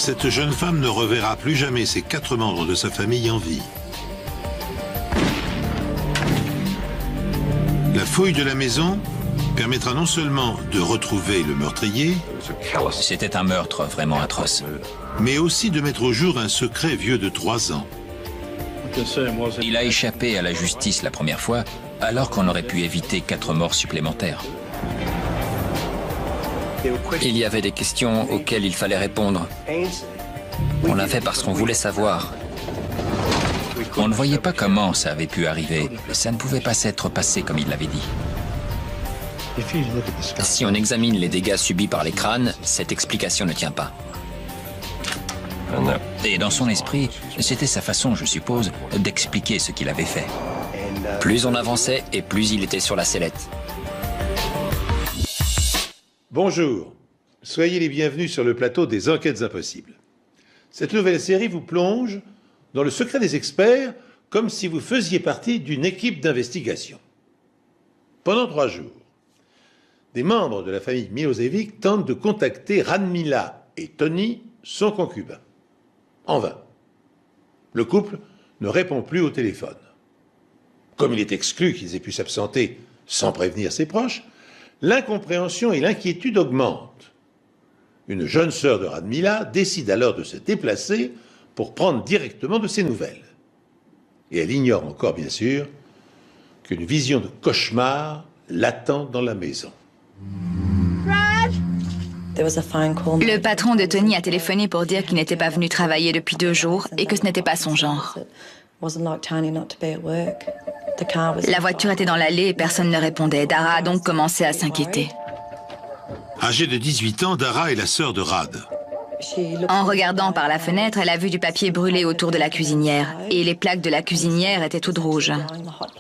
Cette jeune femme ne reverra plus jamais ses 4 membres de sa famille en vie. La fouille de la maison permettra non seulement de retrouver le meurtrier, C'était un meurtre vraiment atroce. mais aussi de mettre au jour un secret vieux de 3 ans. Il a échappé à la justice la première fois, alors qu'on aurait pu éviter 4 morts supplémentaires. Il y avait des questions auxquelles il fallait répondre. On l'a fait parce qu'on voulait savoir. On ne voyait pas comment ça avait pu arriver. Ça ne pouvait pas s'être passé comme il l'avait dit. Si on examine les dégâts subis par les crânes, cette explication ne tient pas. Et dans son esprit, c'était sa façon, je suppose, d'expliquer ce qu'il avait fait. Plus on avançait et plus il était sur la sellette. Bonjour, soyez les bienvenus sur le plateau des Enquêtes Impossibles. Cette nouvelle série vous plonge dans le secret des experts comme si vous faisiez partie d'une équipe d'investigation. Pendant 3 jours, des membres de la famille Milosevic tentent de contacter Radmila et Tony, son concubin. En vain. Le couple ne répond plus au téléphone. Comme il est exclu qu'ils aient pu s'absenter sans prévenir ses proches, l'incompréhension et l'inquiétude augmentent. Une jeune sœur de Radmila décide alors de se déplacer pour prendre directement de ses nouvelles. Et elle ignore encore, bien sûr, qu'une vision de cauchemar l'attend dans la maison. Le patron de Tony a téléphoné pour dire qu'il n'était pas venu travailler depuis 2 jours et que ce n'était pas son genre. La voiture était dans l'allée et personne ne répondait. Dara a donc commencé à s'inquiéter. Âgée de 18 ans, Dara est la sœur de Rad. En regardant par la fenêtre, elle a vu du papier brûlé autour de la cuisinière. Et les plaques de la cuisinière étaient toutes rouges.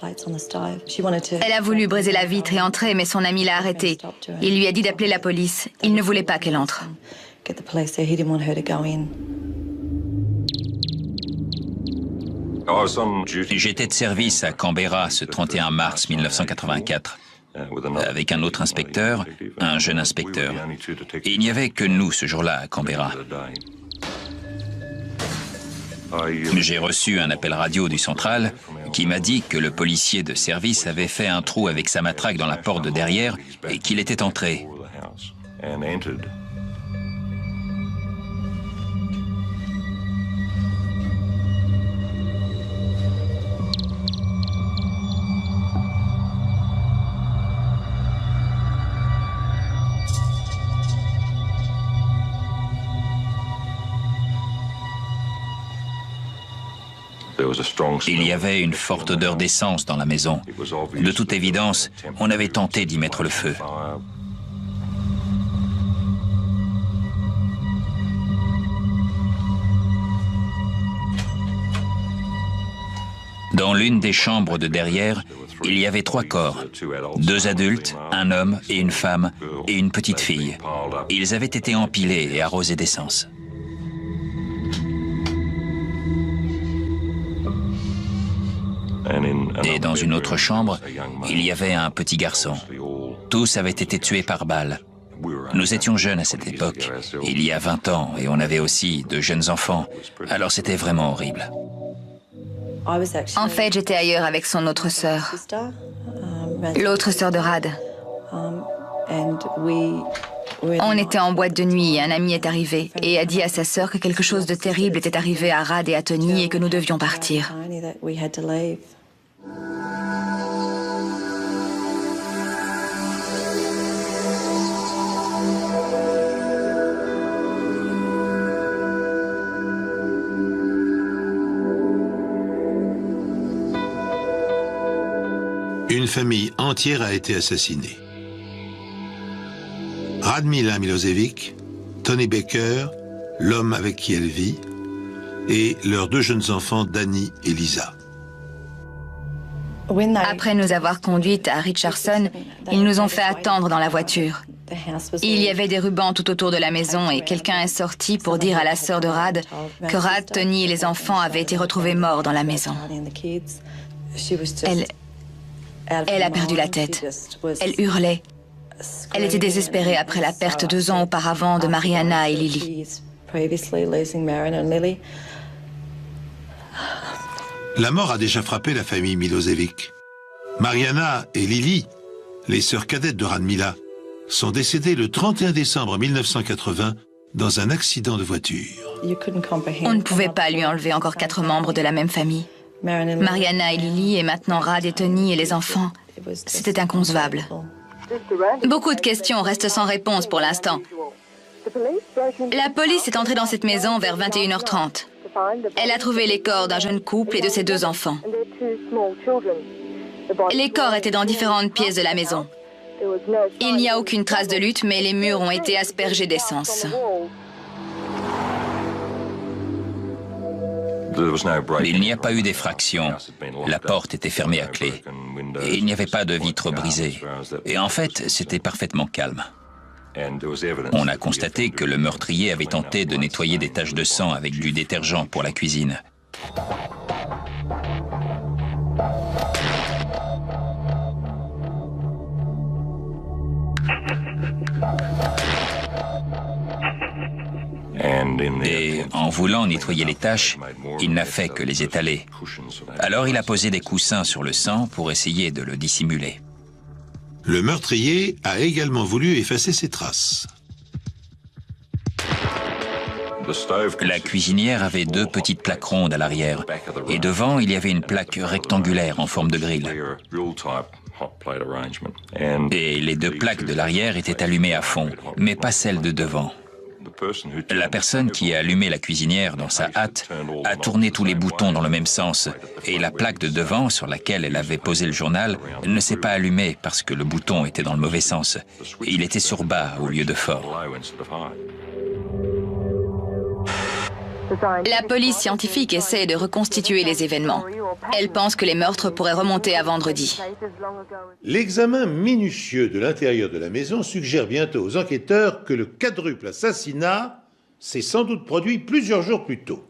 Elle a voulu briser la vitre et entrer, mais son ami l'a arrêtée. Il lui a dit d'appeler la police. Il ne voulait pas qu'elle entre. J'étais de service à Canberra ce 31 mars 1984. Avec un autre inspecteur, un jeune inspecteur. Et il n'y avait que nous ce jour-là à Canberra. J'ai reçu un appel radio du central qui m'a dit que le policier de service avait fait un trou avec sa matraque dans la porte de derrière et qu'il était entré. Il y avait une forte odeur d'essence dans la maison. De toute évidence, on avait tenté d'y mettre le feu. Dans l'une des chambres de derrière, il y avait 3 corps. 2 adultes, un homme et une femme, et une petite fille. Ils avaient été empilés et arrosés d'essence. Et dans une autre chambre, il y avait un petit garçon. Tous avaient été tués par balle. Nous étions jeunes à cette époque, il y a 20 ans, et on avait aussi de jeunes enfants. Alors c'était vraiment horrible. En fait, j'étais ailleurs avec son autre sœur. L'autre sœur de Rad. On était en boîte de nuit et un ami est arrivé et a dit à sa sœur que quelque chose de terrible était arrivé à Rad et à Tony et que nous devions partir. Une famille entière a été assassinée. Radmila Milosevic, Tony Baker, l'homme avec qui elle vit, et leurs 2 jeunes enfants, Danny et Lisa. Après nous avoir conduites à Richardson, ils nous ont fait attendre dans la voiture. Il y avait des rubans tout autour de la maison et quelqu'un est sorti pour dire à la sœur de Rad que Rad, Tony et les enfants avaient été retrouvés morts dans la maison. Elle a perdu la tête. Elle hurlait. Elle était désespérée après la perte 2 ans auparavant de Mariana et Lily. La mort a déjà frappé la famille Milosevic. Mariana et Lily, les sœurs cadettes de Radmila, sont décédées le 31 décembre 1980 dans un accident de voiture. On ne pouvait pas lui enlever encore 4 membres de la même famille. Mariana et Lily, et maintenant Rad et Tony et les enfants. C'était inconcevable. Beaucoup de questions restent sans réponse pour l'instant. La police est entrée dans cette maison vers 21h30. Elle a trouvé les corps d'un jeune couple et de ses 2 enfants. Les corps étaient dans différentes pièces de la maison. Il n'y a aucune trace de lutte, mais les murs ont été aspergés d'essence. Il n'y a pas eu d'effraction. La porte était fermée à clé. Et il n'y avait pas de vitres brisées. Et en fait, c'était parfaitement calme. On a constaté que le meurtrier avait tenté de nettoyer des taches de sang avec du détergent pour la cuisine. Et en voulant nettoyer les taches, il n'a fait que les étaler. Alors il a posé des coussins sur le sang pour essayer de le dissimuler. Le meurtrier a également voulu effacer ses traces. La cuisinière avait 2 petites plaques rondes à l'arrière, et devant, il y avait une plaque rectangulaire en forme de grille. Et les 2 plaques de l'arrière étaient allumées à fond, mais pas celles de devant. La personne qui a allumé la cuisinière dans sa hâte a tourné tous les boutons dans le même sens, et la plaque de devant sur laquelle elle avait posé le journal ne s'est pas allumée parce que le bouton était dans le mauvais sens. Il était sur bas au lieu de fort. La police scientifique essaie de reconstituer les événements. Elle pense que les meurtres pourraient remonter à vendredi. L'examen minutieux de l'intérieur de la maison suggère bientôt aux enquêteurs que le quadruple assassinat s'est sans doute produit plusieurs jours plus tôt.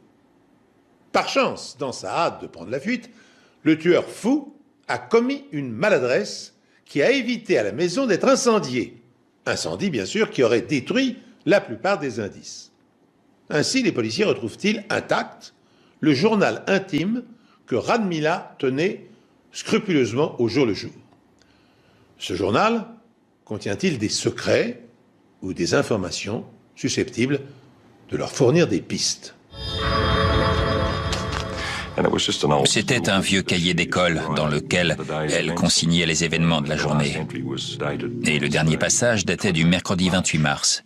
Par chance, dans sa hâte de prendre la fuite, le tueur fou a commis une maladresse qui a évité à la maison d'être incendiée. Incendie, bien sûr, qui aurait détruit la plupart des indices. Ainsi, les policiers retrouvent-ils intact le journal intime que Radmila tenait scrupuleusement au jour le jour. Ce journal contient-il des secrets ou des informations susceptibles de leur fournir des pistes? C'était un vieux cahier d'école dans lequel elle consignait les événements de la journée. Et le dernier passage datait du mercredi 28 mars.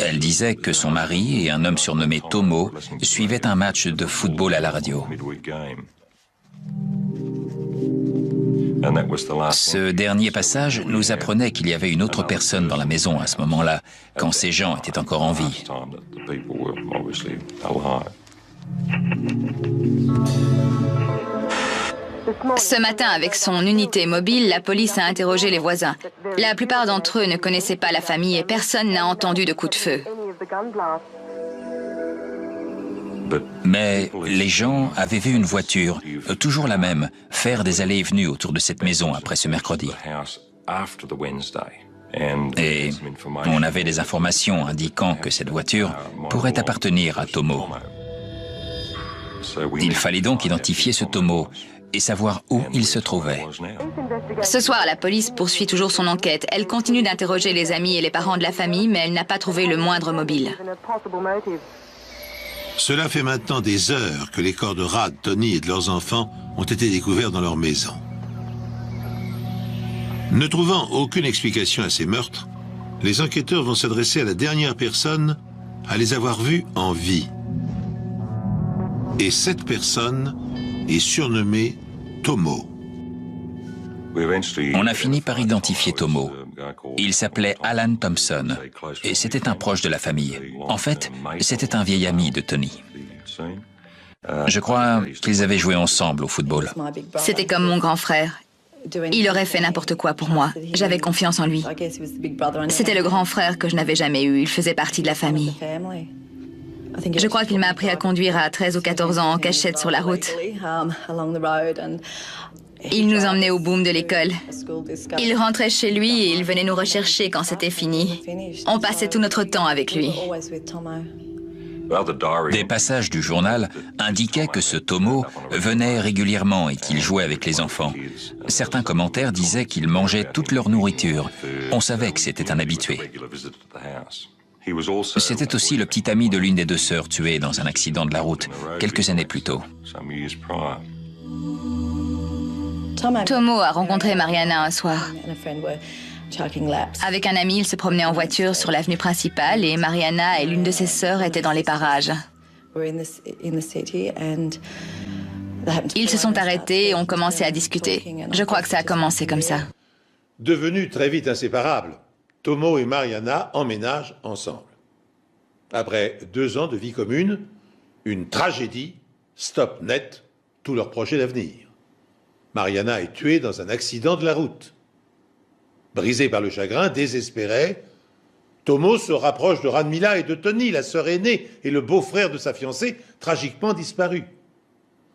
Elle disait que son mari et un homme surnommé Tomo suivaient un match de football à la radio. Ce dernier passage nous apprenait qu'il y avait une autre personne dans la maison à ce moment-là, quand ces gens étaient encore en vie. Ce matin, avec son unité mobile, la police a interrogé les voisins. La plupart d'entre eux ne connaissaient pas la famille et personne n'a entendu de coup de feu. Mais les gens avaient vu une voiture, toujours la même, faire des allées et venues autour de cette maison après ce mercredi. Et on avait des informations indiquant que cette voiture pourrait appartenir à Tomo. Il fallait donc identifier ce Tomo et savoir où il se trouvait. Ce soir, la police poursuit toujours son enquête. Elle continue d'interroger les amis et les parents de la famille, mais elle n'a pas trouvé le moindre mobile. Cela fait maintenant des heures que les corps de Rad, Tony et de leurs enfants ont été découverts dans leur maison. Ne trouvant aucune explication à ces meurtres, les enquêteurs vont s'adresser à la dernière personne à les avoir vus en vie. Et cette personne est surnommée Tomo. On a fini par identifier Tomo. Il s'appelait Alan Thompson et c'était un proche de la famille. En fait, c'était un vieil ami de Tony. Je crois qu'ils avaient joué ensemble au football. C'était comme mon grand frère. Il aurait fait n'importe quoi pour moi. J'avais confiance en lui. C'était le grand frère que je n'avais jamais eu. Il faisait partie de la famille. Je crois qu'il m'a appris à conduire à 13 ou 14 ans en cachette sur la route. Il nous emmenait au boom de l'école. Il rentrait chez lui et il venait nous rechercher quand c'était fini. On passait tout notre temps avec lui. Des passages du journal indiquaient que ce Tomo venait régulièrement et qu'il jouait avec les enfants. Certains commentaires disaient qu'il mangeait toute leur nourriture. On savait que c'était un habitué. C'était aussi le petit ami de l'une des deux sœurs tuées dans un accident de la route, quelques années plus tôt. Tomo a rencontré Mariana un soir. Avec un ami, il se promenait en voiture sur l'avenue principale et Mariana et l'une de ses sœurs étaient dans les parages. Ils se sont arrêtés et ont commencé à discuter. Je crois que ça a commencé comme ça. Devenus très vite inséparables, Tomo et Mariana emménagent ensemble. Après 2 ans de vie commune, une tragédie stoppe net tous leurs projets d'avenir. Mariana est tuée dans un accident de la route. Brisé par le chagrin, désespéré, Tomo se rapproche de Radmila et de Tony, la sœur aînée et le beau-frère de sa fiancée, tragiquement disparu.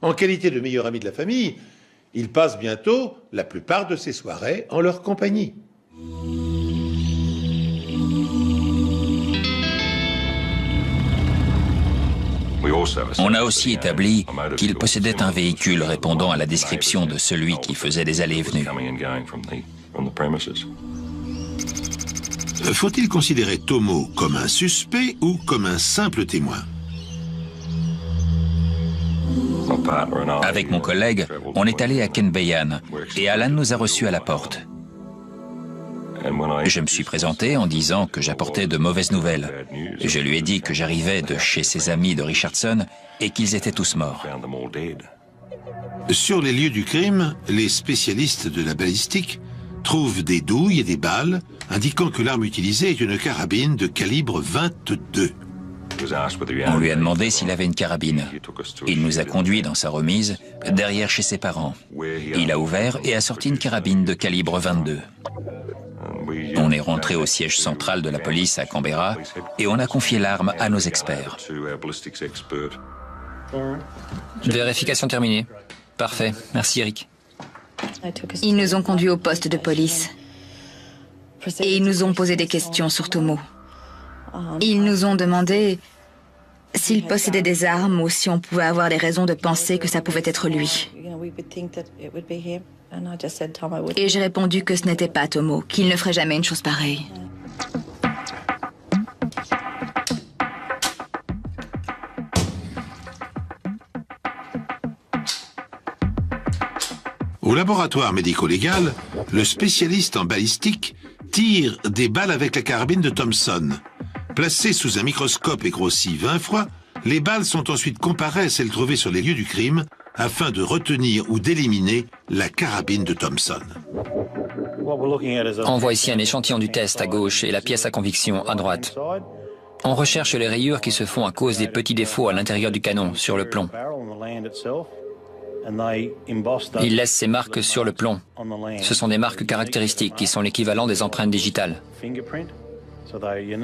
En qualité de meilleur ami de la famille, il passe bientôt la plupart de ses soirées en leur compagnie. On a aussi établi qu'il possédait un véhicule répondant à la description de celui qui faisait des allées et venues. Faut-il considérer Tomo comme un suspect ou comme un simple témoin? Avec mon collègue, on est allé à Kenbeyan et Alan nous a reçus à la porte. Je me suis présenté en disant que j'apportais de mauvaises nouvelles. Je lui ai dit que j'arrivais de chez ses amis de Richardson et qu'ils étaient tous morts. Sur les lieux du crime, les spécialistes de la balistique trouvent des douilles et des balles, indiquant que l'arme utilisée est une carabine de calibre 22. On lui a demandé s'il avait une carabine. Il nous a conduits dans sa remise, derrière chez ses parents. Il a ouvert et a sorti une carabine de calibre 22. On est rentré au siège central de la police à Canberra et on a confié l'arme à nos experts. Vérification terminée. Parfait. Merci, Eric. Ils nous ont conduits au poste de police. Et ils nous ont posé des questions sur Tomo. Ils nous ont demandé s'il possédait des armes ou si on pouvait avoir des raisons de penser que ça pouvait être lui. Et j'ai répondu que ce n'était pas Tomo, qu'il ne ferait jamais une chose pareille. Au laboratoire médico-légal, le spécialiste en balistique tire des balles avec la carabine de Thompson. Placées sous un microscope et grossies 20 fois, les balles sont ensuite comparées à celles trouvées sur les lieux du crime afin de retenir ou d'éliminer la carabine de Thompson. On voit ici un échantillon du test à gauche et la pièce à conviction à droite. On recherche les rayures qui se font à cause des petits défauts à l'intérieur du canon, sur le plomb. Il laisse ses marques sur le plomb. Ce sont des marques caractéristiques qui sont l'équivalent des empreintes digitales.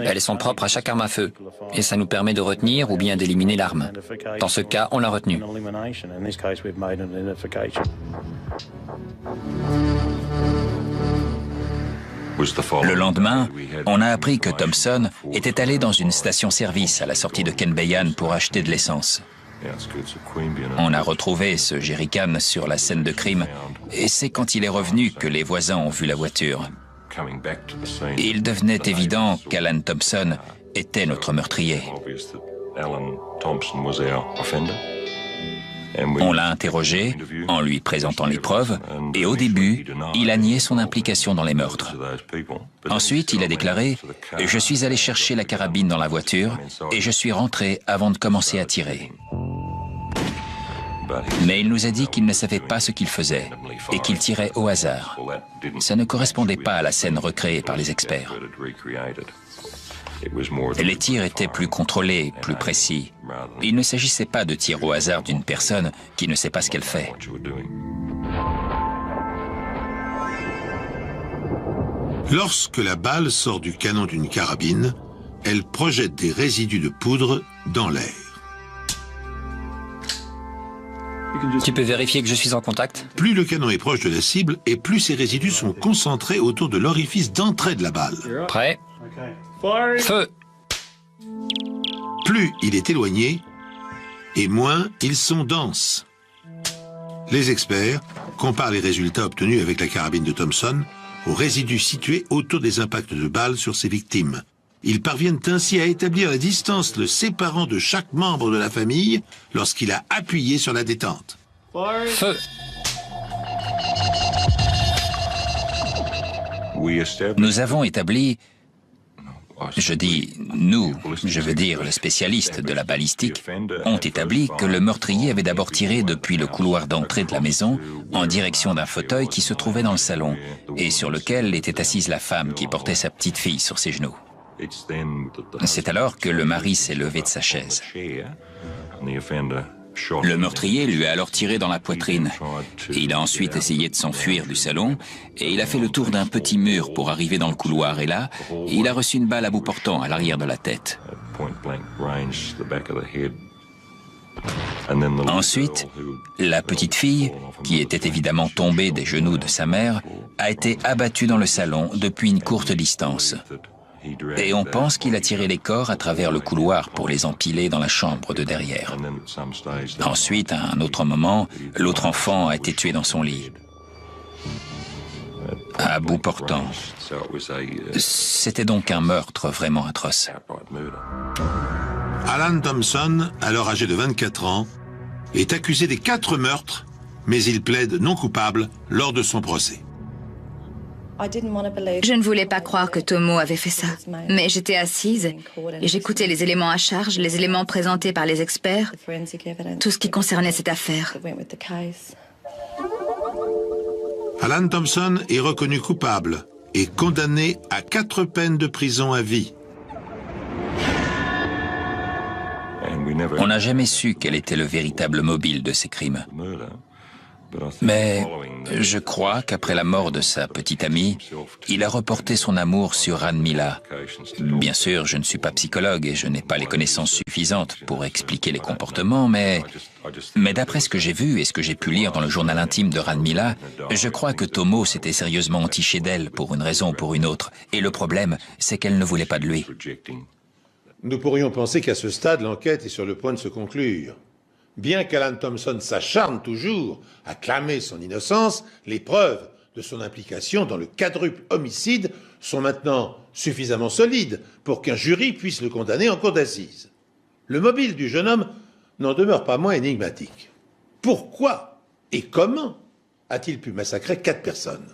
Elles sont propres à chaque arme à feu et ça nous permet de retenir ou bien d'éliminer l'arme. Dans ce cas, on l'a retenu. Le lendemain, on a appris que Thompson était allé dans une station-service à la sortie de Kenbeyan pour acheter de l'essence. On a retrouvé ce jerrycan sur la scène de crime et c'est quand il est revenu que les voisins ont vu la voiture. Il devenait évident qu'Alan Thompson était notre meurtrier. On l'a interrogé en lui présentant les preuves et au début, il a nié son implication dans les meurtres. Ensuite, il a déclaré « Je suis allé chercher la carabine dans la voiture et je suis rentré avant de commencer à tirer. » Mais il nous a dit qu'il ne savait pas ce qu'il faisait et qu'il tirait au hasard. Ça ne correspondait pas à la scène recréée par les experts. Les tirs étaient plus contrôlés, plus précis. Il ne s'agissait pas de tirs au hasard d'une personne qui ne sait pas ce qu'elle fait. Lorsque la balle sort du canon d'une carabine, elle projette des résidus de poudre dans l'air. Tu peux vérifier que je suis en contact? Plus le canon est proche de la cible et plus ces résidus sont concentrés autour de l'orifice d'entrée de la balle. Prêt? Feu! plus il est éloigné, et moins ils sont denses. Les experts comparent les résultats obtenus avec la carabine de Thompson aux résidus situés autour des impacts de balles sur ses victimes. Ils parviennent ainsi à établir la distance le séparant de chaque membre de la famille lorsqu'il a appuyé sur la détente. Feu! Nous avons établi, je dis nous, je veux dire les spécialistes de la balistique, ont établi que le meurtrier avait d'abord tiré depuis le couloir d'entrée de la maison en direction d'un fauteuil qui se trouvait dans le salon et sur lequel était assise la femme qui portait sa petite fille sur ses genoux. C'est alors que le mari s'est levé de sa chaise. Le meurtrier lui a alors tiré dans la poitrine. Il a ensuite essayé de s'enfuir du salon et il a fait le tour d'un petit mur pour arriver dans le couloir. Et là, il a reçu une balle à bout portant à l'arrière de la tête. Ensuite, la petite fille, qui était évidemment tombée des genoux de sa mère, a été abattue dans le salon depuis une courte distance. Et on pense qu'il a tiré les corps à travers le couloir pour les empiler dans la chambre de derrière. Ensuite, à un autre moment, l'autre enfant a été tué dans son lit. À bout portant. C'était donc un meurtre vraiment atroce. Alan Thompson, alors âgé de 24 ans, est accusé des 4 meurtres, mais il plaide non coupable lors de son procès. Je ne voulais pas croire que Tomo avait fait ça, mais j'étais assise et j'écoutais les éléments à charge, les éléments présentés par les experts, tout ce qui concernait cette affaire. Alan Thompson est reconnu coupable et condamné à 4 peines de prison à vie. On n'a jamais su quel était le véritable mobile de ces crimes. Mais je crois qu'après la mort de sa petite amie, il a reporté son amour sur Radmila. Bien sûr, je ne suis pas psychologue et je n'ai pas les connaissances suffisantes pour expliquer les comportements, mais d'après ce que j'ai vu et ce que j'ai pu lire dans le journal intime de Radmila, je crois que Tomo s'était sérieusement entiché d'elle pour une raison ou pour une autre. Et le problème, c'est qu'elle ne voulait pas de lui. Nous pourrions penser qu'à ce stade, l'enquête est sur le point de se conclure. Bien qu'Alan Thompson s'acharne toujours à clamer son innocence, les preuves de son implication dans le quadruple homicide sont maintenant suffisamment solides pour qu'un jury puisse le condamner en cour d'assises. Le mobile du jeune homme n'en demeure pas moins énigmatique. Pourquoi et comment a-t-il pu massacrer 4 personnes?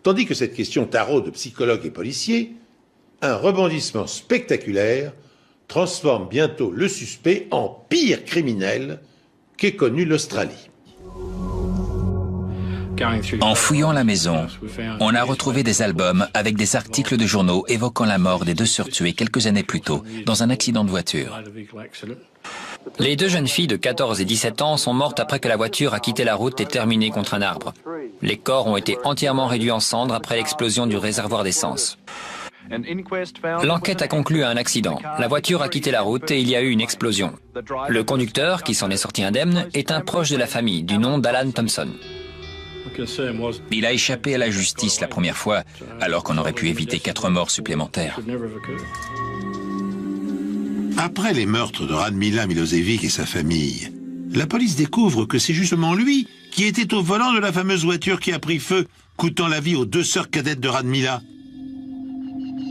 Tandis que cette question taraude de psychologues et policiers, un rebondissement spectaculaire transforme bientôt le suspect en pire criminel qu'ait connu l'Australie. En fouillant la maison, on a retrouvé des albums avec des articles de journaux évoquant la mort des 2 sœurs tuées quelques années plus tôt dans un accident de voiture. Les 2 jeunes filles de 14 et 17 ans sont mortes après que la voiture a quitté la route et terminé contre un arbre. Les corps ont été entièrement réduits en cendres après l'explosion du réservoir d'essence. L'enquête a conclu à un accident. La voiture a quitté la route et il y a eu une explosion. Le conducteur, qui s'en est sorti indemne, est un proche de la famille, du nom d'Alan Thompson. Il a échappé à la justice la première fois, alors qu'on aurait pu éviter 4 morts supplémentaires. Après les meurtres de Radmila Milosevic et sa famille, la police découvre que c'est justement lui qui était au volant de la fameuse voiture qui a pris feu, coûtant la vie aux 2 sœurs cadettes de Radmila.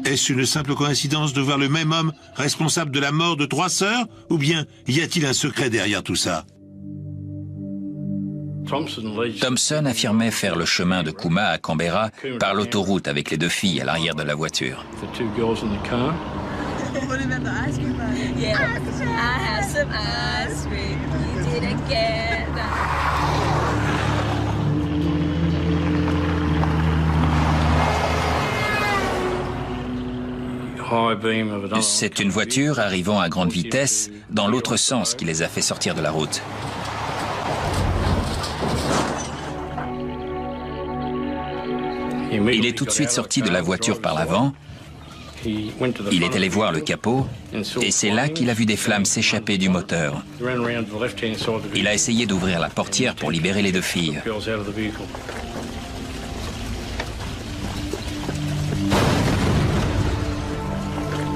Est-ce une simple coïncidence de voir le même homme responsable de la mort de 3 sœurs, ou bien y a-t-il un secret derrière tout ça? Thompson affirmait faire le chemin de Cooma à Canberra par l'autoroute avec les 2 filles à l'arrière de la voiture. C'est une voiture arrivant à grande vitesse dans l'autre sens qui les a fait sortir de la route. Il est tout de suite sorti de la voiture par l'avant. Il est allé voir le capot et c'est là qu'il a vu des flammes s'échapper du moteur. Il a essayé d'ouvrir la portière pour libérer les 2 filles.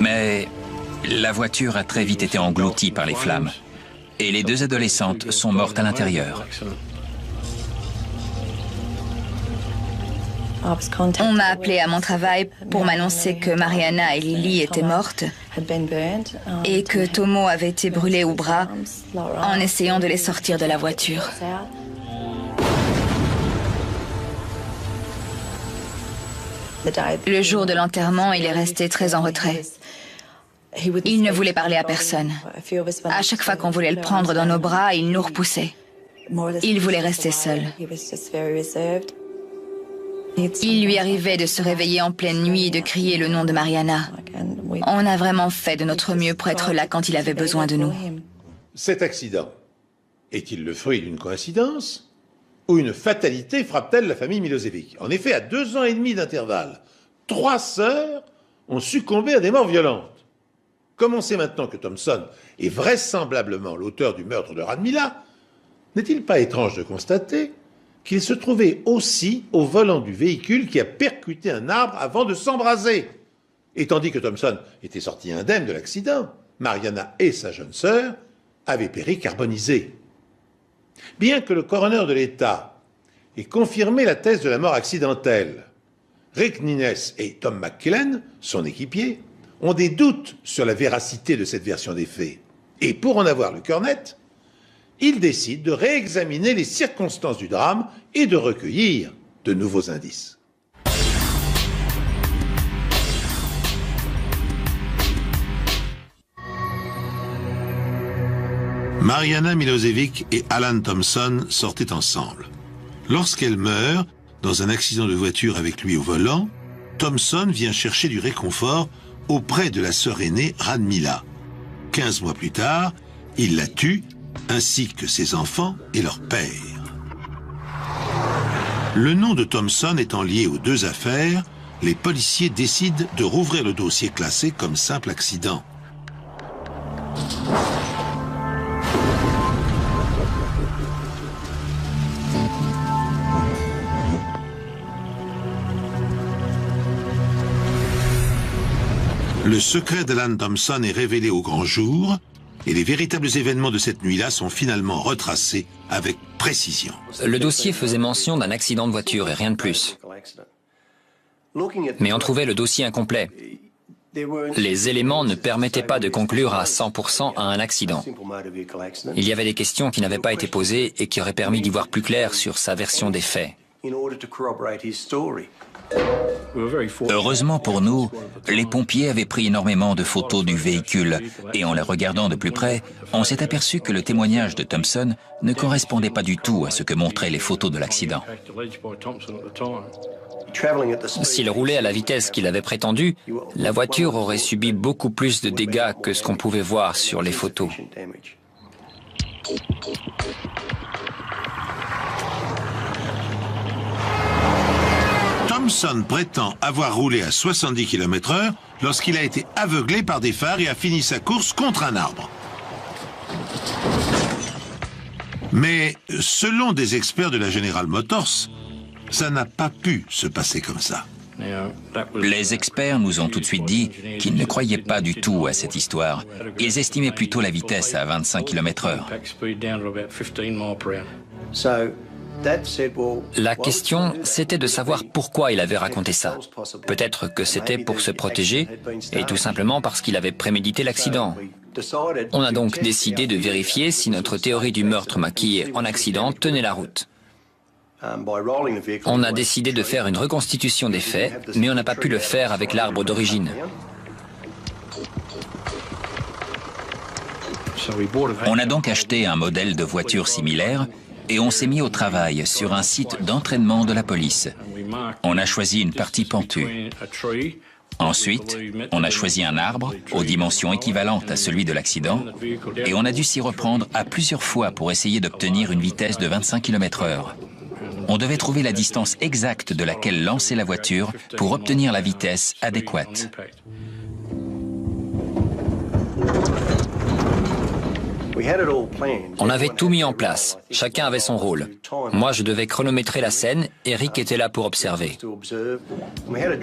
Mais La voiture a très vite été engloutie par les flammes et les 2 adolescentes sont mortes à l'intérieur. On m'a appelé à mon travail pour m'annoncer que Mariana et Lily étaient mortes et que Tomo avait été brûlé au bras en essayant de les sortir de la voiture. Le jour de l'enterrement, il est resté très en retrait. Il ne voulait parler à personne. À chaque fois qu'on voulait le prendre dans nos bras, il nous repoussait. Il voulait rester seul. Il lui arrivait de se réveiller en pleine nuit et de crier le nom de Mariana. On a vraiment fait de notre mieux pour être là quand il avait besoin de nous. Cet accident est-il le fruit d'une coïncidence ou une fatalité frappe-t-elle la famille Milosevic? En effet, à 2 ans et demi d'intervalle, 3 sœurs ont succombé à des morts violentes. Comme on sait maintenant que Thompson est vraisemblablement l'auteur du meurtre de Radmila, n'est-il pas étrange de constater qu'il se trouvait aussi au volant du véhicule qui a percuté un arbre avant de s'embraser? Et tandis que Thompson était sorti indemne de l'accident, Mariana et sa jeune sœur avaient péri carbonisés. Bien que le coroner de l'État ait confirmé la thèse de la mort accidentelle, Rick Nines et Tom McKillen, son équipier, ont des doutes sur la véracité de cette version des faits. Et pour en avoir le cœur net, ils décident de réexaminer les circonstances du drame et de recueillir de nouveaux indices. Mariana Milosevic et Alan Thompson sortaient ensemble. Lorsqu'elle meurt, dans un accident de voiture avec lui au volant, Thompson vient chercher du réconfort auprès de la sœur aînée Radmila. 15 mois plus tard, il la tue, ainsi que ses enfants et leur père. Le nom de Thompson étant lié aux 2 affaires, les policiers décident de rouvrir le dossier classé comme simple accident. Le secret d'Alan Thompson est révélé au grand jour et les véritables événements de cette nuit-là sont finalement retracés avec précision. Le dossier faisait mention d'un accident de voiture et rien de plus. Mais on trouvait le dossier incomplet. Les éléments ne permettaient pas de conclure à 100% à un accident. Il y avait des questions qui n'avaient pas été posées et qui auraient permis d'y voir plus clair sur sa version des faits. Heureusement pour nous, les pompiers avaient pris énormément de photos du véhicule et en les regardant de plus près, on s'est aperçu que le témoignage de Thompson ne correspondait pas du tout à ce que montraient les photos de l'accident. S'il roulait à la vitesse qu'il avait prétendu, la voiture aurait subi beaucoup plus de dégâts que ce qu'on pouvait voir sur les photos. Thompson prétend avoir roulé à 70 km/h lorsqu'il a été aveuglé par des phares et a fini sa course contre un arbre. Mais selon des experts de la General Motors, ça n'a pas pu se passer comme ça. Les experts nous ont tout de suite dit qu'ils ne croyaient pas du tout à cette histoire. Ils estimaient plutôt la vitesse à 25 km/h. La question, c'était de savoir pourquoi il avait raconté ça. Peut-être que c'était pour se protéger et tout simplement parce qu'il avait prémédité l'accident. On a donc décidé de vérifier si notre théorie du meurtre maquillé en accident tenait la route. On a décidé de faire une reconstitution des faits, mais on n'a pas pu le faire avec l'arbre d'origine. On a donc acheté un modèle de voiture similaire et on s'est mis au travail sur un site d'entraînement de la police. On a choisi une partie pentue. Ensuite, on a choisi un arbre aux dimensions équivalentes à celui de l'accident et on a dû s'y reprendre à plusieurs fois pour essayer d'obtenir une vitesse de 25 km/h. On devait trouver la distance exacte de laquelle lancer la voiture pour obtenir la vitesse adéquate. On avait tout mis en place, chacun avait son rôle. Moi, je devais chronométrer la scène et Rick était là pour observer.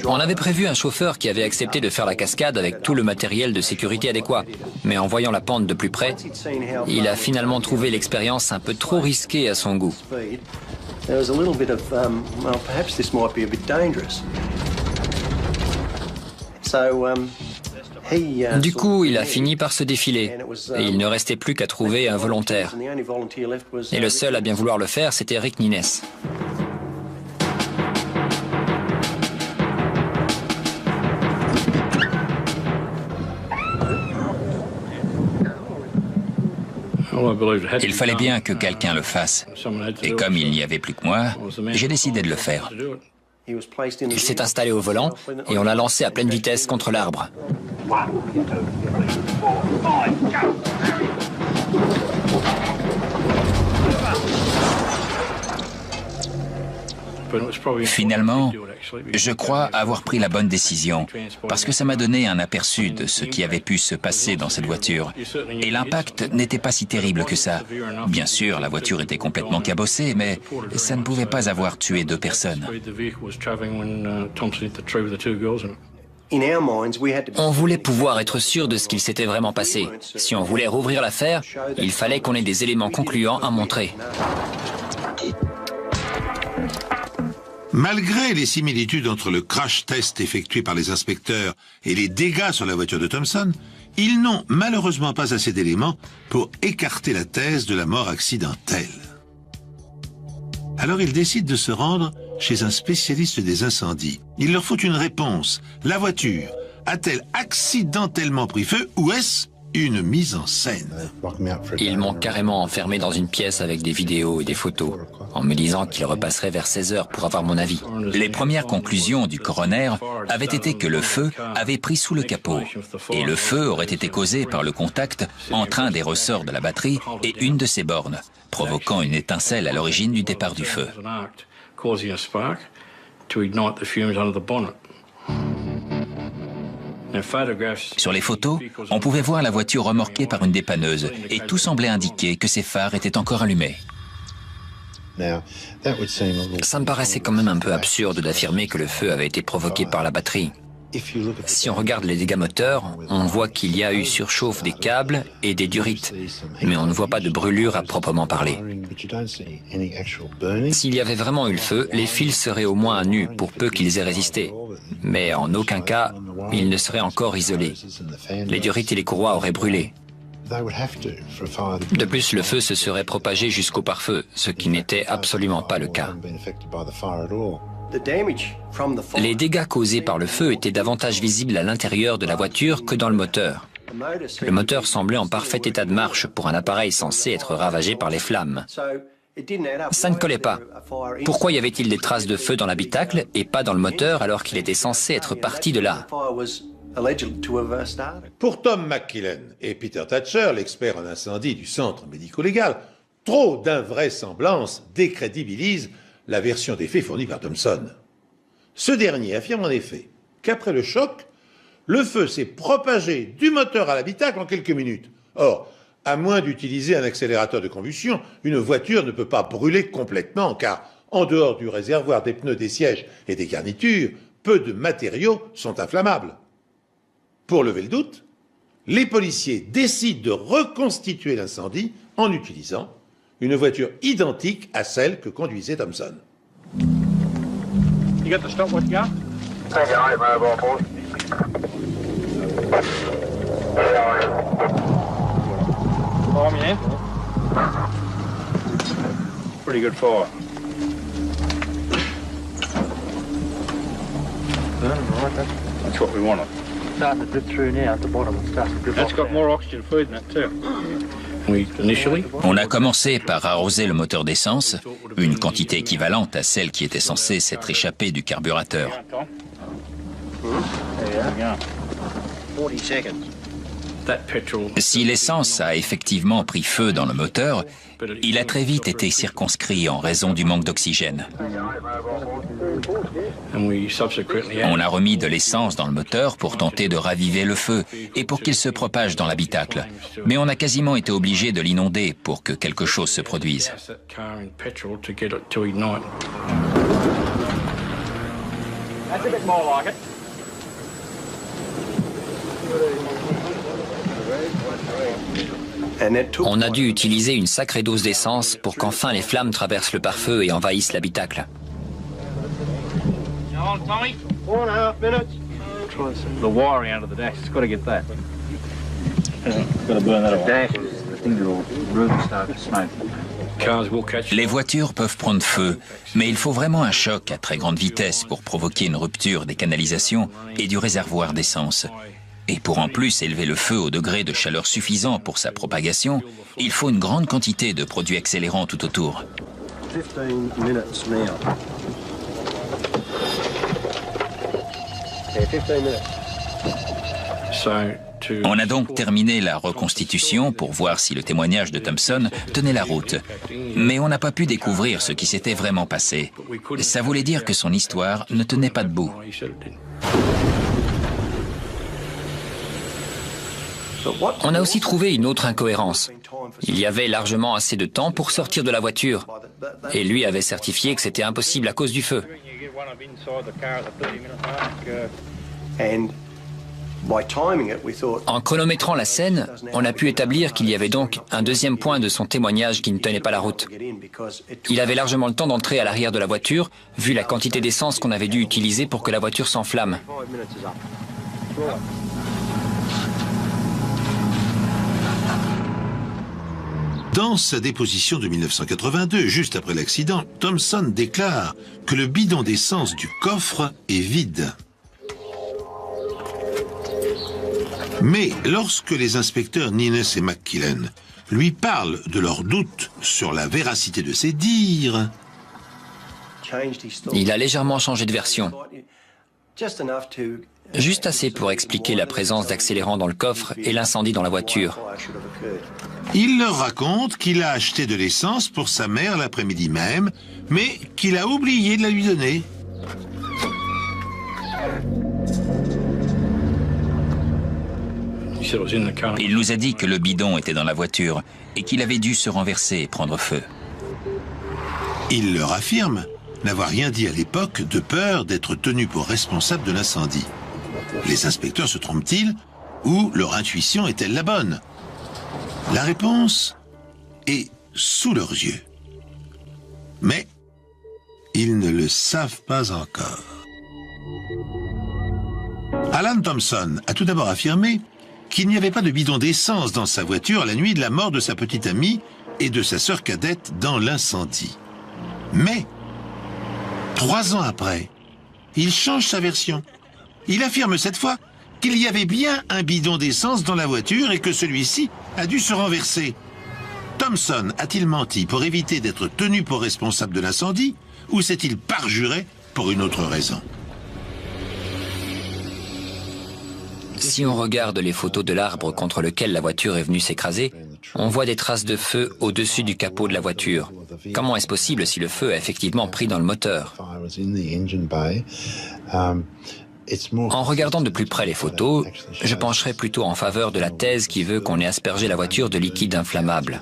On avait prévu un chauffeur qui avait accepté de faire la cascade avec tout le matériel de sécurité adéquat. Mais en voyant la pente de plus près, il a finalement trouvé l'expérience un peu trop risquée à son goût. Du coup, il a fini par se défiler et il ne restait plus qu'à trouver un volontaire. Et le seul à bien vouloir le faire, c'était Rick Nines. Il fallait bien que quelqu'un le fasse. Et comme il n'y avait plus que moi, j'ai décidé de le faire. Il s'est installé au volant et on l'a lancé à pleine vitesse contre l'arbre. Finalement, je crois avoir pris la bonne décision, parce que ça m'a donné un aperçu de ce qui avait pu se passer dans cette voiture. Et l'impact n'était pas si terrible que ça. Bien sûr, la voiture était complètement cabossée, mais ça ne pouvait pas avoir tué 2 personnes. On voulait pouvoir être sûr de ce qu'il s'était vraiment passé. Si on voulait rouvrir l'affaire, il fallait qu'on ait des éléments concluants à montrer. Malgré les similitudes entre le crash test effectué par les inspecteurs et les dégâts sur la voiture de Thompson, ils n'ont malheureusement pas assez d'éléments pour écarter la thèse de la mort accidentelle. Alors ils décident de se rendre chez un spécialiste des incendies. Il leur faut une réponse. La voiture a-t-elle accidentellement pris feu ou est-ce une mise en scène? Ils m'ont carrément enfermé dans une pièce avec des vidéos et des photos, en me disant qu'ils repasseraient vers 16 heures pour avoir mon avis. Les premières conclusions du coroner avaient été que le feu avait pris sous le capot. Et le feu aurait été causé par le contact entre un des ressorts de la batterie et une de ses bornes, provoquant une étincelle à l'origine du départ du feu. Sur les photos, on pouvait voir la voiture remorquée par une dépanneuse et tout semblait indiquer que ses phares étaient encore allumés. Ça me paraissait quand même un peu absurde d'affirmer que le feu avait été provoqué par la batterie. Si on regarde les dégâts moteurs, on voit qu'il y a eu surchauffe des câbles et des durites, mais on ne voit pas de brûlure à proprement parler. S'il y avait vraiment eu le feu, les fils seraient au moins à nu pour peu qu'ils aient résisté, mais en aucun cas, ils ne seraient encore isolés. Les durites et les courroies auraient brûlé. De plus, le feu se serait propagé jusqu'au pare-feu, ce qui n'était absolument pas le cas. Les dégâts causés par le feu étaient davantage visibles à l'intérieur de la voiture que dans le moteur. Le moteur semblait en parfait état de marche pour un appareil censé être ravagé par les flammes. Ça ne collait pas. Pourquoi y avait-il des traces de feu dans l'habitacle et pas dans le moteur alors qu'il était censé être parti de là? Pour Tom McKillen et Peter Thatcher, l'expert en incendie du centre médico-légal, trop d'invraisemblances décrédibilisent la version des faits fournie par Thompson. Ce dernier affirme en effet qu'après le choc, le feu s'est propagé du moteur à l'habitacle en quelques minutes. Or, à moins d'utiliser un accélérateur de combustion, une voiture ne peut pas brûler complètement car, en dehors du réservoir, des pneus, des sièges et des garnitures, peu de matériaux sont inflammables. Pour lever le doute, les policiers décident de reconstituer l'incendie en utilisant une voiture identique à celle que conduisait Thompson. You got the stopwatch gun? Arm, yeah? Pretty good fire. That's what we wanted. Starting to drip through now at the bottom. It starts to drip. That's got more oxygen food in that too. On a commencé par arroser le moteur d'essence, une quantité équivalente à celle qui était censée s'être échappée du carburateur. Si l'essence a effectivement pris feu dans le moteur, il a très vite été circonscrit en raison du manque d'oxygène. On a remis de l'essence dans le moteur pour tenter de raviver le feu et pour qu'il se propage dans l'habitacle. Mais on a quasiment été obligé de l'inonder pour que quelque chose se produise. On a dû utiliser une sacrée dose d'essence pour qu'enfin les flammes traversent le pare-feu et envahissent l'habitacle. The wiring out of the dash, it's got to get that. Got to burn that away. The thing that'll really start to smoke. Cars will catch. Les voitures peuvent prendre feu, mais il faut vraiment un choc à très grande vitesse pour provoquer une rupture des canalisations et du réservoir d'essence. Et pour en plus élever le feu au degré de chaleur suffisant pour sa propagation, il faut une grande quantité de produits accélérants tout autour. 15 minutes now. Yeah, 15 minutes. On a donc terminé la reconstitution pour voir si le témoignage de Thompson tenait la route. Mais on n'a pas pu découvrir ce qui s'était vraiment passé. Ça voulait dire que son histoire ne tenait pas debout. On a aussi trouvé une autre incohérence. Il y avait largement assez de temps pour sortir de la voiture. Et lui avait certifié que c'était impossible à cause du feu. En chronométrant la scène, on a pu établir qu'il y avait donc un deuxième point de son témoignage qui ne tenait pas la route. Il avait largement le temps d'entrer à l'arrière de la voiture, vu la quantité d'essence qu'on avait dû utiliser pour que la voiture s'enflamme. Dans sa déposition de 1982, juste après l'accident, Thompson déclare que le bidon d'essence du coffre est vide. Mais lorsque les inspecteurs Nines et McKillen lui parlent de leurs doutes sur la véracité de ses dires, Il a légèrement changé de version. Juste assez pour expliquer la présence d'accélérants dans le coffre et l'incendie dans la voiture. il leur raconte qu'il a acheté de l'essence pour sa mère l'après-midi même, mais qu'il a oublié de la lui donner. Il nous a dit que le bidon était dans la voiture et qu'il avait dû se renverser et prendre feu. Il leur affirme n'avoir rien dit à l'époque de peur d'être tenu pour responsable de l'incendie. Les inspecteurs se trompent-ils ou leur intuition est-elle la bonne? La réponse est sous leurs yeux. Mais ils ne le savent pas encore. Alan Thompson a tout d'abord affirmé qu'il n'y avait pas de bidon d'essence dans sa voiture la nuit de la mort de sa petite amie et de sa sœur cadette dans l'incendie. Mais 3 ans après, il change sa version. Il affirme cette fois qu'il y avait bien un bidon d'essence dans la voiture et que celui-ci a dû se renverser. Thompson a-t-il menti pour éviter d'être tenu pour responsable de l'incendie ou s'est-il parjuré pour une autre raison? Si on regarde les photos de l'arbre contre lequel la voiture est venue s'écraser, on voit des traces de feu au-dessus du capot de la voiture. Comment est-ce possible si le feu a effectivement pris dans le moteur? En regardant de plus près les photos, je pencherai plutôt en faveur de la thèse qui veut qu'on ait aspergé la voiture de liquide inflammable.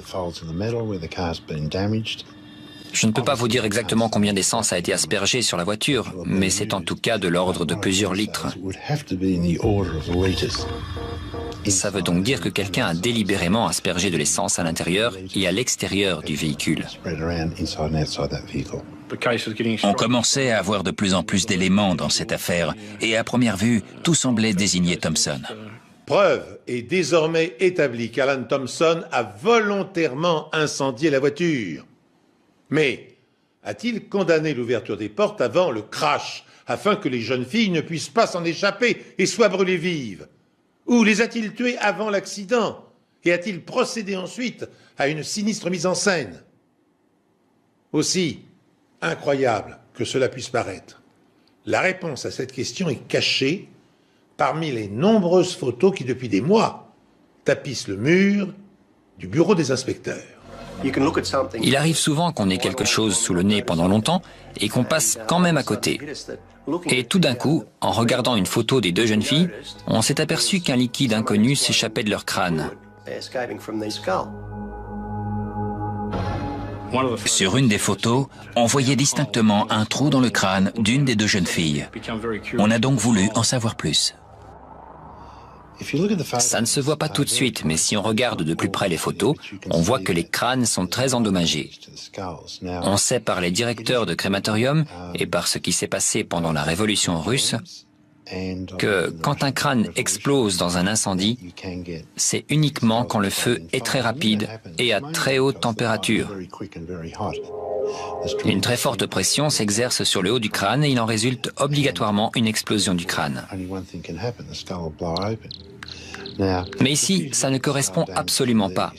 Je ne peux pas vous dire exactement combien d'essence a été aspergée sur la voiture, mais c'est en tout cas de l'ordre de plusieurs litres. Ça veut donc dire que quelqu'un a délibérément aspergé de l'essence à l'intérieur et à l'extérieur du véhicule. On commençait à avoir de plus en plus d'éléments dans cette affaire et à première vue, tout semblait désigner Thompson. Preuve est désormais établie qu'Alan Thompson a volontairement incendié la voiture. Mais a-t-il condamné l'ouverture des portes avant le crash, afin que les jeunes filles ne puissent pas s'en échapper et soient brûlées vives? Ou les a-t-il tuées avant l'accident? Et a-t-il procédé ensuite à une sinistre mise en scène? Aussi incroyable que cela puisse paraître, la réponse à cette question est cachée parmi les nombreuses photos qui, depuis des mois, tapisse le mur du bureau des inspecteurs. Il arrive souvent qu'on ait quelque chose sous le nez pendant longtemps et qu'on passe quand même à côté. Et tout d'un coup, en regardant une photo des deux jeunes filles, on s'est aperçu qu'un liquide inconnu s'échappait de leur crâne. Sur une des photos, on voyait distinctement un trou dans le crâne d'une des deux jeunes filles. On a donc voulu en savoir plus. Ça ne se voit pas tout de suite, mais si on regarde de plus près les photos, on voit que les crânes sont très endommagés. On sait par les directeurs de crématorium et par ce qui s'est passé pendant la Révolution russe que quand un crâne explose dans un incendie, c'est uniquement quand le feu est très rapide et à très haute température. Une très forte pression s'exerce sur le haut du crâne et il en résulte obligatoirement une explosion du crâne. Mais ici, ça ne correspond absolument pas.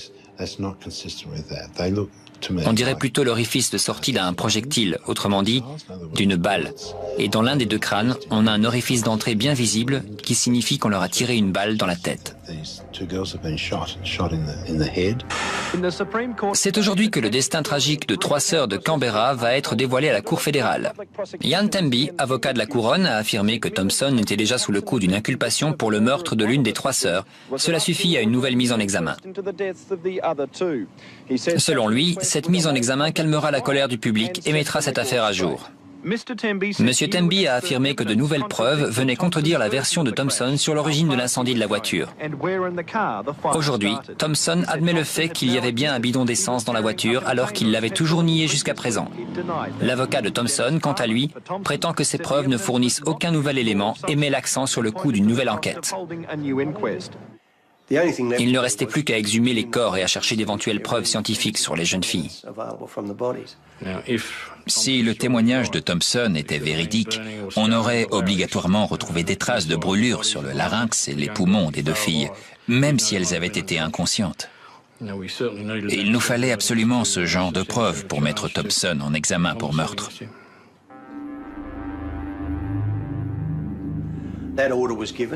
On dirait plutôt l'orifice de sortie d'un projectile, autrement dit, d'une balle. Et dans l'un des deux crânes, on a un orifice d'entrée bien visible qui signifie qu'on leur a tiré une balle dans la tête. C'est aujourd'hui que le destin tragique de 3 sœurs de Canberra va être dévoilé à la Cour fédérale. Ian Temby, avocat de la couronne, a affirmé que Thompson était déjà sous le coup d'une inculpation pour le meurtre de l'une des 3 sœurs. Cela suffit à une nouvelle mise en examen. Selon lui, cette mise en examen calmera la colère du public et mettra cette affaire à jour. Monsieur Temby a affirmé que de nouvelles preuves venaient contredire la version de Thompson sur l'origine de l'incendie de la voiture. Aujourd'hui, Thompson admet le fait qu'il y avait bien un bidon d'essence dans la voiture alors qu'il l'avait toujours nié jusqu'à présent. L'avocat de Thompson, quant à lui, prétend que ces preuves ne fournissent aucun nouvel élément et met l'accent sur le coût d'une nouvelle enquête. Il ne restait plus qu'à exhumer les corps et à chercher d'éventuelles preuves scientifiques sur les jeunes filles. Si le témoignage de Thompson était véridique, on aurait obligatoirement retrouvé des traces de brûlures sur le larynx et les poumons des 2 filles, même si elles avaient été inconscientes. Et il nous fallait absolument ce genre de preuves pour mettre Thompson en examen pour meurtre.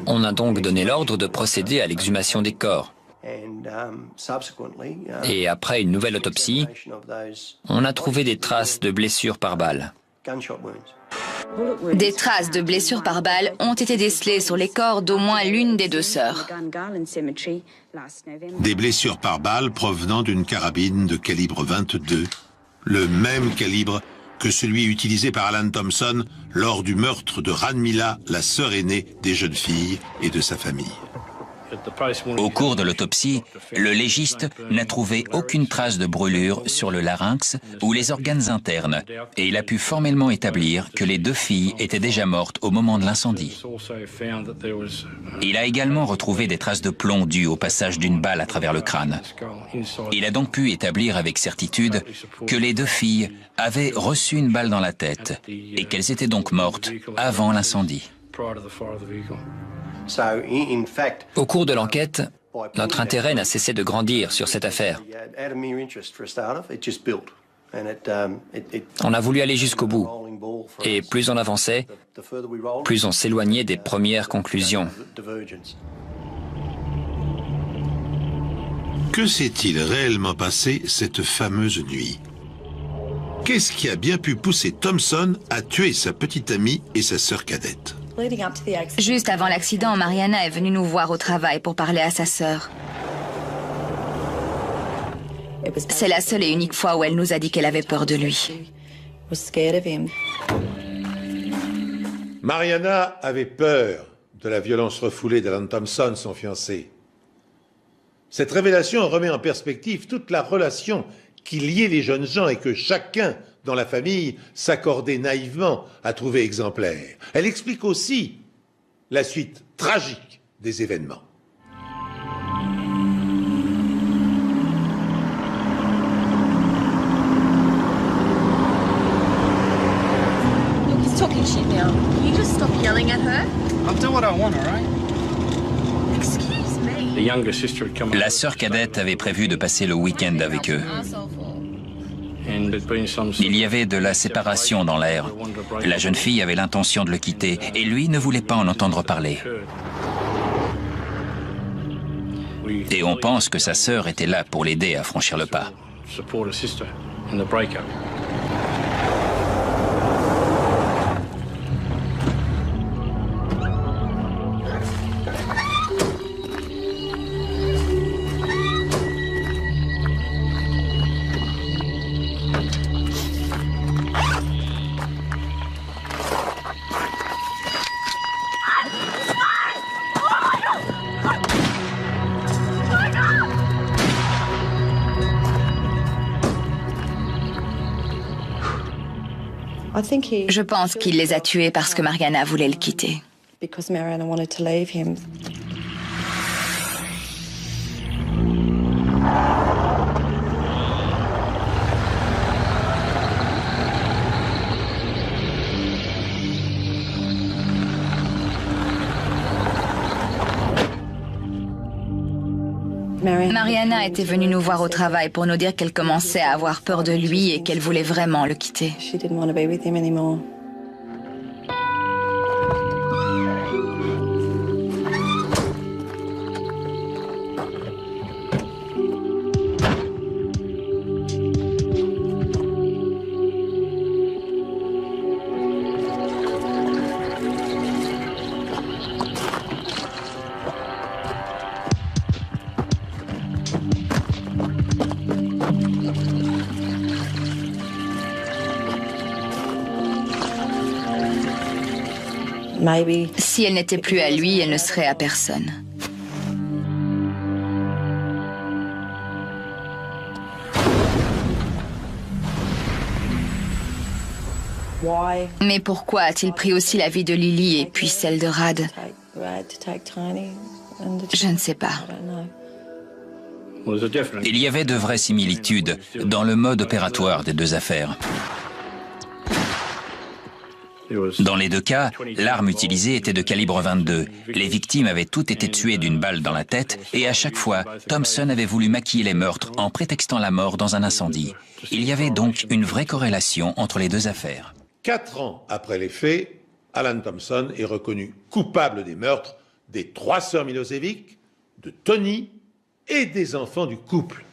On a donc donné l'ordre de procéder à l'exhumation des corps. Et après une nouvelle autopsie, on a trouvé des traces de blessures par balle. Des traces de blessures par balle ont été décelées sur les corps d'au moins l'une des 2 sœurs. Des blessures par balle provenant d'une carabine de calibre 22, le même calibre que celui utilisé par Alan Thompson lors du meurtre de Ranmila, la sœur aînée des jeunes filles et de sa famille. Au cours de l'autopsie, le légiste n'a trouvé aucune trace de brûlure sur le larynx ou les organes internes et il a pu formellement établir que les 2 filles étaient déjà mortes au moment de l'incendie. Il a également retrouvé des traces de plomb dues au passage d'une balle à travers le crâne. Il a donc pu établir avec certitude que les 2 filles avaient reçu une balle dans la tête et qu'elles étaient donc mortes avant l'incendie. Au cours de l'enquête, notre intérêt n'a cessé de grandir sur cette affaire. On a voulu aller jusqu'au bout. Et plus on avançait, plus on s'éloignait des premières conclusions. Que s'est-il réellement passé cette fameuse nuit? Qu'est-ce qui a bien pu pousser Thompson à tuer sa petite amie et sa sœur cadette? Juste avant l'accident, Mariana est venue nous voir au travail pour parler à sa sœur. C'est la seule et unique fois où elle nous a dit qu'elle avait peur de lui. Mariana avait peur de la violence refoulée d'Alan Thompson, son fiancé. Cette révélation remet en perspective toute la relation qui liait les jeunes gens et que chacun dans la famille s'accordait naïvement à trouver exemplaire. Elle explique aussi la suite tragique des événements. He's talking shit now. Can you just stop yelling at her? I'll do what I want, all right? Excuse me. La sœur cadette avait prévu de passer le week-end avec eux. Il y avait de la séparation dans l'air. La jeune fille avait l'intention de le quitter et lui ne voulait pas en entendre parler. Et on pense que sa sœur était là pour l'aider à franchir le pas. Je pense qu'il les a tués parce que Mariana voulait le quitter. Mariana était venue nous voir au travail pour nous dire qu'elle commençait à avoir peur de lui et qu'elle voulait vraiment le quitter. Si elle n'était plus à lui, elle ne serait à personne. Mais pourquoi a-t-il pris aussi la vie de Lily et puis celle de Rad? Je ne sais pas. Il y avait de vraies similitudes dans le mode opératoire des deux affaires. Dans les deux cas, l'arme utilisée était de calibre 22. Les victimes avaient toutes été tuées d'une balle dans la tête et à chaque fois, Thompson avait voulu maquiller les meurtres en prétextant la mort dans un incendie. Il y avait donc une vraie corrélation entre les deux affaires. 4 ans après les faits, Alan Thompson est reconnu coupable des meurtres des 3 sœurs Milosevic, de Tony et des enfants du couple.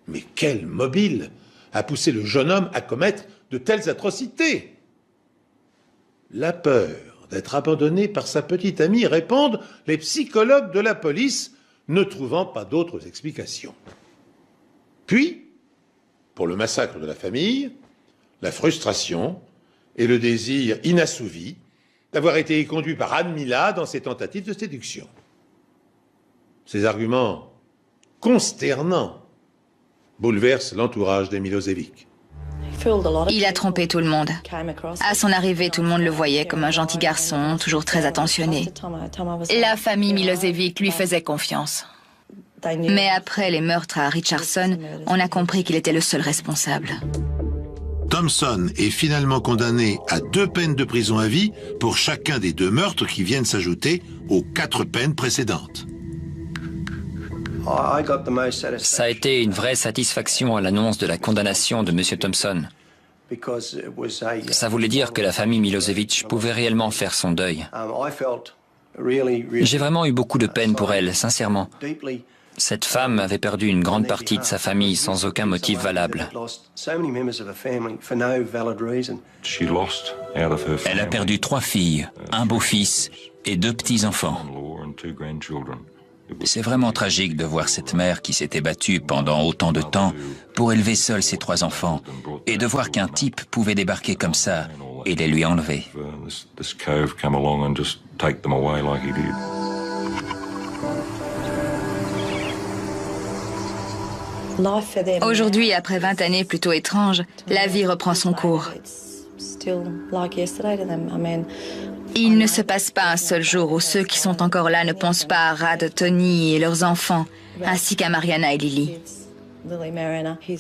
Mais quel mobile a poussé le jeune homme à commettre de telles atrocités? La peur d'être abandonné par sa petite amie, répondent les psychologues de la police, ne trouvant pas d'autres explications. Puis, pour le massacre de la famille, la frustration et le désir inassouvi d'avoir été conduit par Anne Mila dans ses tentatives de séduction. Ces arguments consternants bouleversent l'entourage des Milosevic. Il a trompé tout le monde. À son arrivée, tout le monde le voyait comme un gentil garçon, toujours très attentionné. La famille Milosevic lui faisait confiance. Mais après les meurtres à Richardson, on a compris qu'il était le seul responsable. Thompson est finalement condamné à 2 peines de prison à vie pour chacun des 2 meurtres qui viennent s'ajouter aux 4 peines précédentes. Ça a été une vraie satisfaction à l'annonce de la condamnation de M. Thompson. Ça voulait dire que la famille Milosevic pouvait réellement faire son deuil. J'ai vraiment eu beaucoup de peine pour elle, sincèrement. Cette femme avait perdu une grande partie de sa famille sans aucun motif valable. Elle a perdu 3 filles, un beau-fils et 2 petits-enfants. C'est vraiment tragique de voir cette mère qui s'était battue pendant autant de temps pour élever seule ses 3 enfants et de voir qu'un type pouvait débarquer comme ça et les lui enlever. Aujourd'hui, après 20 années plutôt étranges, la vie reprend son cours. Il ne se passe pas un seul jour où ceux qui sont encore là ne pensent pas à Rad, Tony et leurs enfants, ainsi qu'à Mariana et Lily.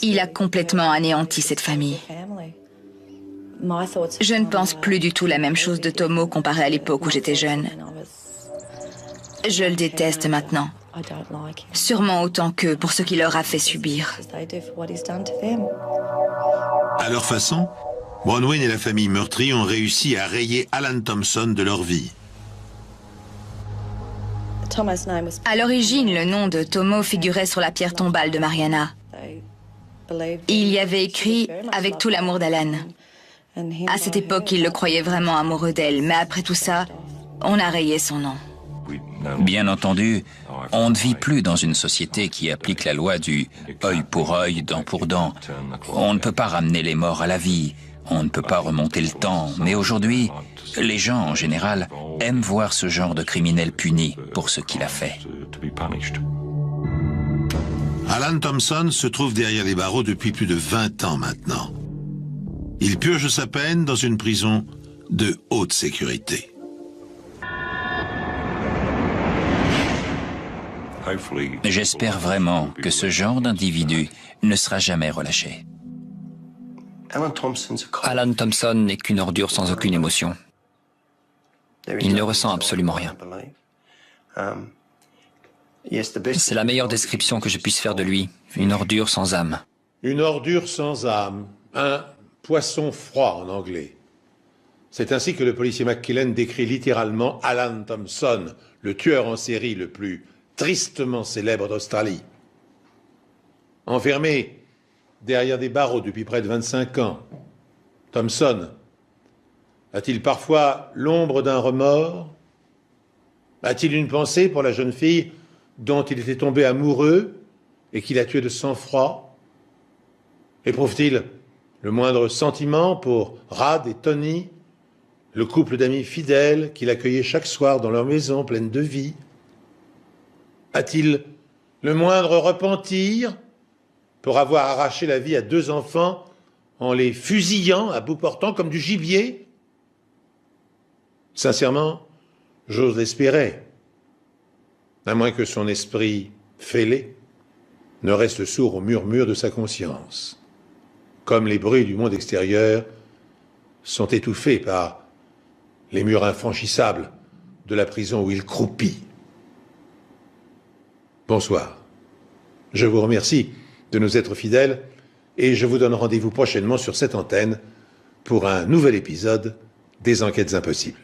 Il a complètement anéanti cette famille. Je ne pense plus du tout la même chose de Tomo comparé à l'époque où j'étais jeune. Je le déteste maintenant. Sûrement autant qu'eux pour ce qu'il leur a fait subir. À leur façon, Bronwyn et la famille meurtrie ont réussi à rayer Alan Thompson de leur vie. À l'origine, le nom de Tomo figurait sur la pierre tombale de Mariana. Il y avait écrit « Avec tout l'amour d'Alan ». À cette époque, il le croyait vraiment amoureux d'elle, mais après tout ça, on a rayé son nom. Bien entendu, on ne vit plus dans une société qui applique la loi du œil pour œil, dent pour dent. On ne peut pas ramener les morts à la vie, on ne peut pas remonter le temps, mais aujourd'hui, les gens en général aiment voir ce genre de criminel puni pour ce qu'il a fait. Alan Thompson se trouve derrière les barreaux depuis plus de 20 ans maintenant. Il purge sa peine dans une prison de haute sécurité. J'espère vraiment que ce genre d'individu ne sera jamais relâché. Alan Thompson n'est qu'une ordure sans aucune émotion. Il ne ressent absolument rien. C'est la meilleure description que je puisse faire de lui. Une ordure sans âme. Une ordure sans âme. Un poisson froid en anglais. C'est ainsi que le policier McKillen décrit littéralement Alan Thompson, le tueur en série le plus tristement célèbre d'Australie. Enfermé derrière des barreaux depuis près de 25 ans, Thompson a-t-il parfois l'ombre d'un remords? A-t-il une pensée pour la jeune fille dont il était tombé amoureux et qu'il a tué de sang-froid? Éprouve-t-il le moindre sentiment pour Rad et Tony, le couple d'amis fidèles qu'il accueillait chaque soir dans leur maison pleine de vie? A-t-il le moindre repentir pour avoir arraché la vie à 2 enfants en les fusillant à bout portant comme du gibier? Sincèrement, j'ose l'espérer, à moins que son esprit fêlé ne reste sourd au murmure de sa conscience, comme les bruits du monde extérieur sont étouffés par les murs infranchissables de la prison où il croupit. Bonsoir. Je vous remercie de nous être fidèles et je vous donne rendez-vous prochainement sur cette antenne pour un nouvel épisode des Enquêtes Impossibles.